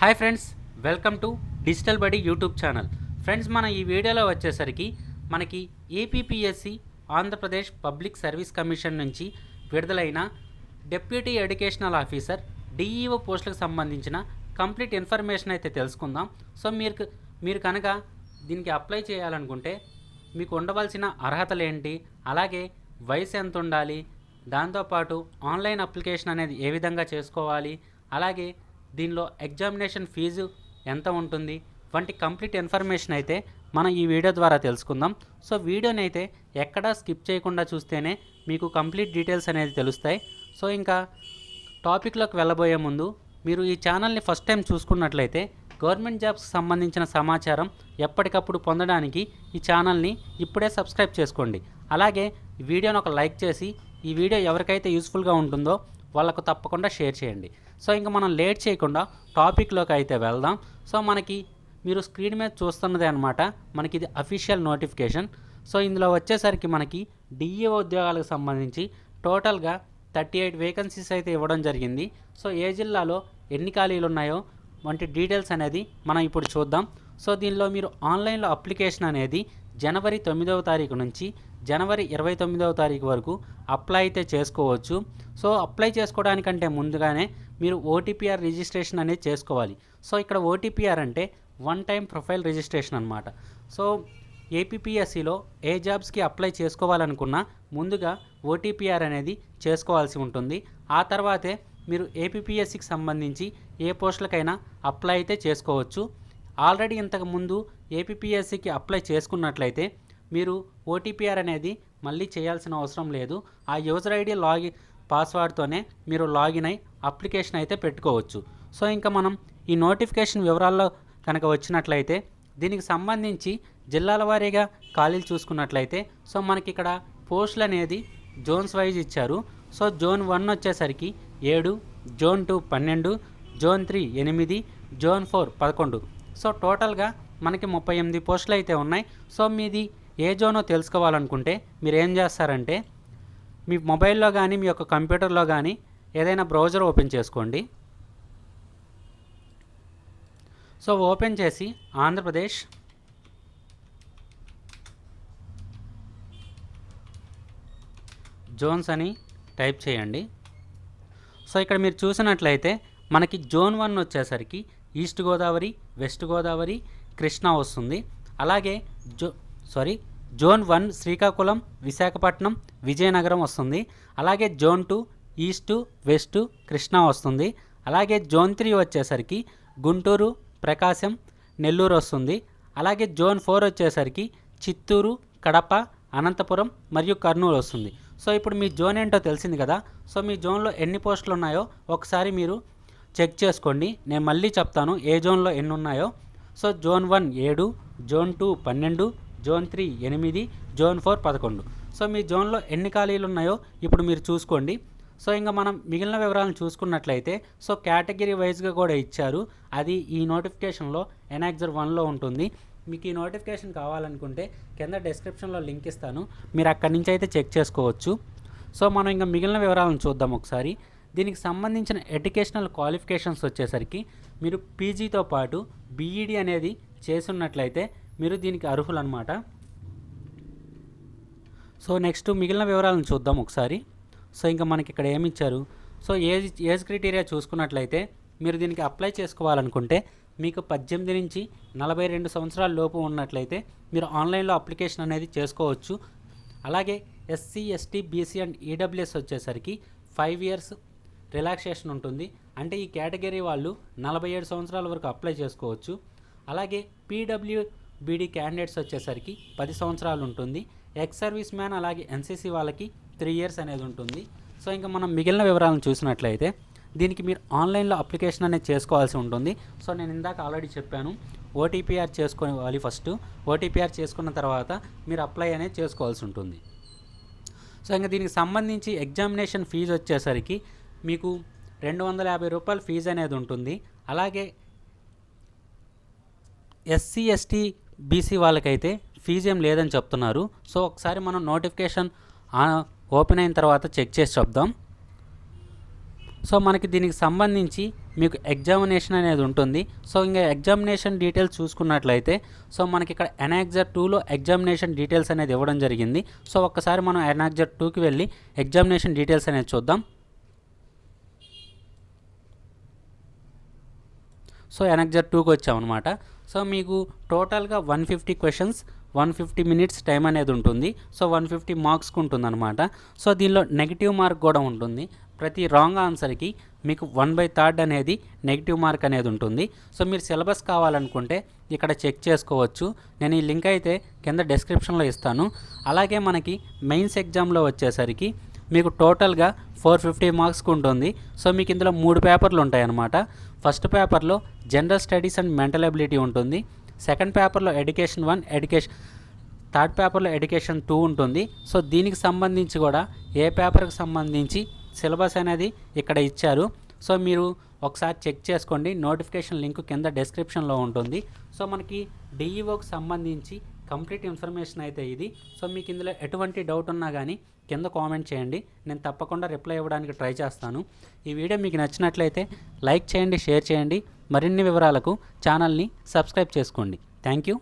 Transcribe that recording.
Hi friends, welcome to digital బడి YouTube channel. Friends, మన ఈ వీడియోలో వచ్చేసరికి మనకి APPSC Andhra Pradesh public service commission నుంచి విడుదలైన డెప్యూటీ ఎడ్యుకేషనల్ ఆఫీసర్ డిఈఓ పోస్టులకు సంబంధించిన కంప్లీట్ ఇన్ఫర్మేషన్ అయితే తెలుసుకుందాం. సో మీరు కనుక దీనికి అప్లై చేయాలనుకుంటే మీకు ఉండవలసిన అర్హతలు ఏంటి, అలాగే వయసు ఎంత ఉండాలి, దాంతోపాటు ఆన్లైన్ అప్లికేషన్ అనేది ఏ విధంగా చేసుకోవాలి, అలాగే దీనిలో ఎగ్జామినేషన్ ఫీజు ఎంత ఉంటుంది వంటి కంప్లీట్ ఇన్ఫర్మేషన్ అయితే మనం ఈ వీడియో ద్వారా తెలుసుకుందాం. సో వీడియోని అయితే ఎక్కడా స్కిప్ చేయకుండా చూస్తేనే మీకు కంప్లీట్ డీటెయిల్స్ అనేది తెలుస్తాయి. సో ఇంకా టాపిక్లోకి వెళ్ళబోయే ముందు మీరు ఈ ఛానల్ని ఫస్ట్ టైం చూసుకున్నట్లయితే గవర్నమెంట్ జాబ్స్కి సంబంధించిన సమాచారం ఎప్పటికప్పుడు పొందడానికి ఈ ఛానల్ని ఇప్పుడే సబ్స్క్రైబ్ చేసుకోండి. అలాగే ఈ వీడియోని ఒక లైక్ చేసి ఈ వీడియో ఎవరికైతే యూస్ఫుల్గా ఉంటుందో వాళ్ళకు తప్పకుండా షేర్ చేయండి. సో ఇంకా మనం లేట్ చేయకుండా టాపిక్లోకి అయితే వెళ్దాం. సో మనకి మీరు స్క్రీన్ మీద చూస్తున్నదే అనమాట, మనకి ఇది అఫీషియల్ నోటిఫికేషన్. సో ఇందులో వచ్చేసరికి మనకి డిఈఓ ఉద్యోగాలకు సంబంధించి టోటల్గా 38 వేకెన్సీస్ అయితే ఇవ్వడం జరిగింది. సో ఏ జిల్లాలో ఎన్ని ఖాళీలు ఉన్నాయో వంటి డీటెయిల్స్ అనేది మనం ఇప్పుడు చూద్దాం. సో దీనిలో మీరు ఆన్లైన్లో అప్లికేషన్ అనేది జనవరి 9వ తారీఖు నుంచి జనవరి 29వ తారీఖు వరకు అప్లై అయితే చేసుకోవచ్చు. సో అప్లై చేసుకోవడానికంటే ముందుగానే మీరు ఓటీపీఆర్ రిజిస్ట్రేషన్ అనేది చేసుకోవాలి. సో ఇక్కడ ఓటీపీఆర్ అంటే వన్ టైం ప్రొఫైల్ రిజిస్ట్రేషన్ అనమాట. సో ఏపీపీఎస్సిలో ఏ జాబ్స్కి అప్లై చేసుకోవాలనుకున్నా ముందుగా ఓటీపీఆర్ అనేది చేసుకోవాల్సి ఉంటుంది. ఆ తర్వాతే మీరు ఏపీపీఎస్సికి సంబంధించి ఏ పోస్టులకైనా అప్లై అయితే చేసుకోవచ్చు. ఆల్రెడీ ఇంతకుముందు ఏపీపీఎస్సికి అప్లై చేసుకున్నట్లయితే మీరు ఓటీపీఆర్ అనేది మళ్ళీ చేయాల్సిన అవసరం లేదు. ఆ యూజర్ ఐడి లాగిన్ పాస్వర్డ్తోనే మీరు లాగిన్ అయి అప్లికేషన్ అయితే పెట్టుకోవచ్చు. సో ఇంకా మనం ఈ నోటిఫికేషన్ వివరాల్లో కనుక వచ్చినట్లయితే దీనికి సంబంధించి జిల్లాల వారీగా ఖాళీలు చూసుకున్నట్లయితే సో మనకి ఇక్కడ పోస్టులు అనేది జోన్స్ వైజ్ ఇచ్చారు. సో జోన్ 1 వచ్చేసరికి 7, జోన్ 2 12, జోన్ 3 8, జోన్ 4 11. సో టోటల్గా మనకి 38 పోస్టులు అయితే ఉన్నాయి. సో మీది ఏ జోనో తెలుసుకోవాలనుకుంటే మీరు ఏం చేస్తారంటే మీ మొబైల్లో కానీ మీ యొక్క కంప్యూటర్లో కానీ ఏదైనా బ్రౌజర్ ఓపెన్ చేసుకోండి. సో ఓపెన్ చేసి ఆంధ్రప్రదేశ్ జోన్స్ అని టైప్ చేయండి. సో ఇక్కడ మీరు చూసినట్లయితే మనకి జోన్ 1 వచ్చేసరికి ఈస్ట్ గోదావరి, వెస్ట్ గోదావరి, కృష్ణా వస్తుంది. అలాగే జోన్ 1 శ్రీకాకుళం, విశాఖపట్నం, విజయనగరం వస్తుంది. అలాగే జోన్ 2 ఈస్ట్, వెస్ట్, కృష్ణా వస్తుంది. అలాగే జోన్ 3 వచ్చేసరికి గుంటూరు, ప్రకాశం, నెల్లూరు వస్తుంది. అలాగే జోన్ 4 వచ్చేసరికి చిత్తూరు, కడప, అనంతపురం మరియు కర్నూలు వస్తుంది. సో ఇప్పుడు మీ జోన్ ఏంటో తెలిసింది కదా. సో మీ జోన్లో ఎన్ని పోస్టులు ఉన్నాయో ఒకసారి మీరు చెక్ చేసుకోండి. నేను మళ్ళీ చెప్తాను ఏ జోన్లో ఎన్ని ఉన్నాయో. So zone 1 7, zone 2 12, zone 3 8, zone 4 11. So మీ జోన్లో ఎన్ని ఖాళీలు ఉన్నాయో ఇప్పుడు మీరు చూసుకోండి. సో ఇంకా మనం మిగిలిన వివరాలను చూసుకున్నట్లయితే సో కేటగిరీ వైజ్గా కూడా ఇచ్చారు. అది ఈ నోటిఫికేషన్లో ఎనాక్జర్ 1లో ఉంటుంది. మీకు ఈ నోటిఫికేషన్ కావాలనుకుంటే కింద డిస్క్రిప్షన్లో లింక్ ఇస్తాను, మీరు అక్కడి నుంచి అయితే చెక్ చేసుకోవచ్చు. సో మనం ఇంకా మిగిలిన వివరాలను చూద్దాం ఒకసారి. దీనికి సంబంధించిన ఎడ్యుకేషనల్ క్వాలిఫికేషన్స్ వచ్చేసరికి మీరు పీజీతో పాటు బీఈడీ అనేది చేసున్నట్లయితే మీరు దీనికి అర్హులు అనమాట. సో నెక్స్ట్ మిగిలిన వివరాలను చూద్దాం ఒకసారి. సో ఇంకా మనకి ఇక్కడ ఏమి ఇచ్చారు. సో ఏజ్ క్రైటీరియా చూసుకున్నట్లయితే మీరు దీనికి అప్లై చేసుకోవాలనుకుంటే మీకు 18 నుంచి 42 సంవత్సరాల లోపు ఉన్నట్లయితే మీరు ఆన్లైన్లో అప్లికేషన్ అనేది చేసుకోవచ్చు. అలాగే SC, ST, BC and EWS వచ్చేసరికి 5 years రిలాక్సేషన్ ఉంటుంది. అంటే ఈ కేటగిరీ వాళ్ళు 47 సంవత్సరాల వరకు అప్లై చేసుకోవచ్చు. అలాగే పీడబ్ల్యూబీడీ క్యాండిడేట్స్ వచ్చేసరికి 10 సంవత్సరాలు ఉంటుంది. ఎక్స్ సర్వీస్ మ్యాన్ అలాగే ఎన్సీసీ వాళ్ళకి 3 years అనేది ఉంటుంది. సో ఇంకా మనం మిగిలిన వివరాలను చూసినట్లయితే దీనికి మీరు ఆన్లైన్లో అప్లికేషన్ అనేది చేసుకోవాల్సి ఉంటుంది. సో నేను ఇందాక ఆల్రెడీ చెప్పాను, ఓటీపీఆర్ చేసుకోవాలి ఫస్ట్. ఓటీపీఆర్ చేసుకున్న తర్వాత మీరు అప్లై అనేది చేసుకోవాల్సి ఉంటుంది. సో ఇంకా దీనికి సంబంధించి ఎగ్జామినేషన్ ఫీజు వచ్చేసరికి మీకు 250 రూపాయలు ఫీజు అనేది ఉంటుంది. అలాగే ఎస్సీ, ఎస్టీ, బీసీ వాళ్ళకైతే ఫీజు ఏం లేదని చెప్తున్నారు. సో ఒకసారి మనం నోటిఫికేషన్ ఓపెన్ అయిన తర్వాత చెక్ చేసి చెప్దాం. సో మనకి దీనికి సంబంధించి మీకు ఎగ్జామినేషన్ అనేది ఉంటుంది. సో ఇంకా ఎగ్జామినేషన్ డీటెయిల్స్ చూసుకున్నట్లయితే సో మనకి ఇక్కడ ఎనాక్జర్ 2లో ఎగ్జామినేషన్ డీటెయిల్స్ అనేది ఇవ్వడం జరిగింది. సో ఒక్కసారి మనం ఎనాక్జర్ 2కి వెళ్ళి ఎగ్జామినేషన్ డీటెయిల్స్ అనేది చూద్దాం. సో ఎనాక్జర్ 2కి వచ్చామన్నమాట. సో మీకు టోటల్గా 150 క్వశ్చన్స్ 150 మినిట్స్ టైం అనేది ఉంటుంది. సో 150 మార్క్స్కి ఉంటుందన్నమాట. సో దీనిలో నెగిటివ్ మార్క్ కూడా ఉంటుంది. ప్రతి రాంగ్ ఆన్సర్కి మీకు 1/3 అనేది నెగిటివ్ మార్క్ అనేది ఉంటుంది. సో మీరు సిలబస్ కావాలనుకుంటే ఇక్కడ చెక్ చేసుకోవచ్చు. నేను ఈ లింక్ అయితే కింద డిస్క్రిప్షన్లో ఇస్తాను. అలాగే మనకి మెయిన్స్ ఎగ్జామ్లో వచ్చేసరికి మీకు టోటల్గా 450 మార్క్స్కి ఉంటుంది. సో మీకు ఇందులో 3 పేపర్లు ఉంటాయన్నమాట. ఫస్ట్ పేపర్లో general studies and mental ability ఉంటుంది. సెకండ్ పేపర్లో ఎడ్యుకేషన్ 1, థర్డ్ పేపర్లో ఎడ్యుకేషన్ 2 ఉంటుంది. సో దీనికి సంబంధించి కూడా ఏ పేపర్కి సంబంధించి సిలబస్ అనేది ఇక్కడ ఇచ్చారు. సో మీరు ఒకసారి చెక్ చేసుకోండి. నోటిఫికేషన్ లింక్ కింద డిస్క్రిప్షన్లో ఉంటుంది. సో మనకి డిఈఓకి సంబంధించి కంప్లీట్ ఇన్ఫర్మేషన్ అయితే ఇది. సో మీకు ఇందులో ఎటువంటి డౌట్ ఉన్నా కానీ కింద కామెంట్ చేయండి. నేను తప్పకుండా రిప్లై ఇవ్వడానికి ట్రై చేస్తాను. ఈ వీడియో మీకు నచ్చినట్లయితే లైక్ చేయండి, షేర్ చేయండి. మరిన్ని వివరాలకు ఛానల్ని సబ్స్క్రైబ్ చేసుకోండి. Thank you.